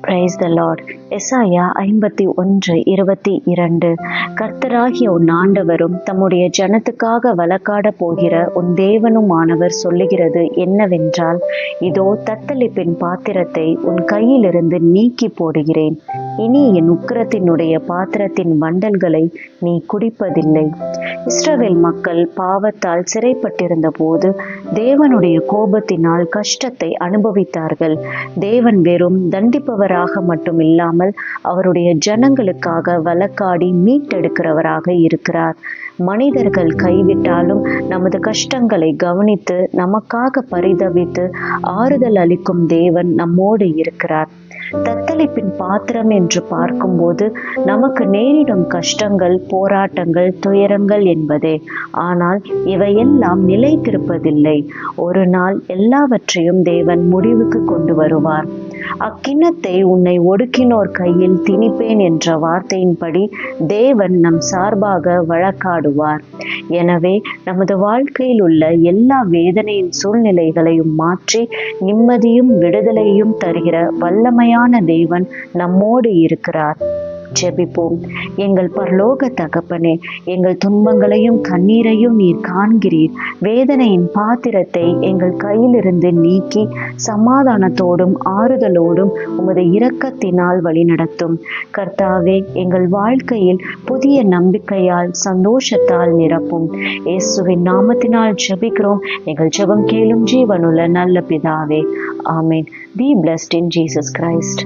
Praise the Lord. எசாயா 51:22. கர்த்தராகிய உன் ஆண்டவரும் தம்முடைய ஜனத்துக்காக வழக்காட போகிற உன் தேவனுமானவர் சொல்லுகிறது என்னவென்றால், இதோ தத்தளிப்பின் பாத்திரத்தை உன் கையிலிருந்து நீக்கி போடுகிறேன். இனி என் உக்கிரத்தினுடைய பாத்திரத்தின் வண்டல்களை நீ குடிப்பதில்லை. இஸ்ரவேல் மக்கள் பாவத்தால் சிறைப்பட்டிருந்த போது தேவனுடைய கோபத்தினால் கஷ்டத்தை அனுபவித்தார்கள். தேவன் வெறும் தண்டிப்பவராக மட்டும் இல்லாமல் அவருடைய ஜனங்களுக்காக வழக்காடி மீட்டெடுக்கிறவராக இருக்கிறார். மனிதர்கள் கைவிட்டாலும் நமது கஷ்டங்களை கவனித்து நமக்காக பரிதவித்து ஆறுதல் அளிக்கும் தேவன் நம்மோடு இருக்கிறார். தத்தளிப்பின் பாத்திரம் என்று பார்க்கும்போது நமக்கு நேரிடும் கஷ்டங்கள், போராட்டங்கள், துயரங்கள் என்பதே. ஆனால் இவையெல்லாம் நிலைத்திருப்பதில்லை. ஒரு நாள் எல்லாவற்றையும் தேவன் முடிவுக்கு கொண்டு வருவார். அக்கிண்ணத்தை உன்னை ஒடுக்கினோர் கையில் திணிப்பேன் என்ற வார்த்தையின்படி தேவன் நம் சார்பாக வழக்காடுவார். எனவே நமது வாழ்க்கையில் உள்ள எல்லா வேதனையின் சூழ்நிலைகளையும் மாற்றி நிம்மதியும் விடுதலையும் தருகிற வல்லமையான தேவன் நம்மோடு இருக்கிறார். ஜெபிப்போம். எங்கள் பரலோக தகப்பனே, எங்கள் துன்பங்களையும் கண்ணீரையும் நீர் காண்கிறீர். வேதனையின் பாத்திரத்தை எங்கள் கையிலிருந்து நீக்கி சமாதானத்தோடும் ஆறுதலோடும் உமது இரக்கத்தினால் வழிநடத்தும். கர்த்தாவே, எங்கள் வாழ்க்கையில் புதிய நம்பிக்கையால் சந்தோஷத்தால் நிரப்பும். இயேசுவின் நாமத்தினால் ஜெபிக்கிறோம். எங்கள் ஜெபம் கேளும் ஜீவனுள்ள நல்ல பிதாவே. ஆமென். Be blessed in Jesus Christ.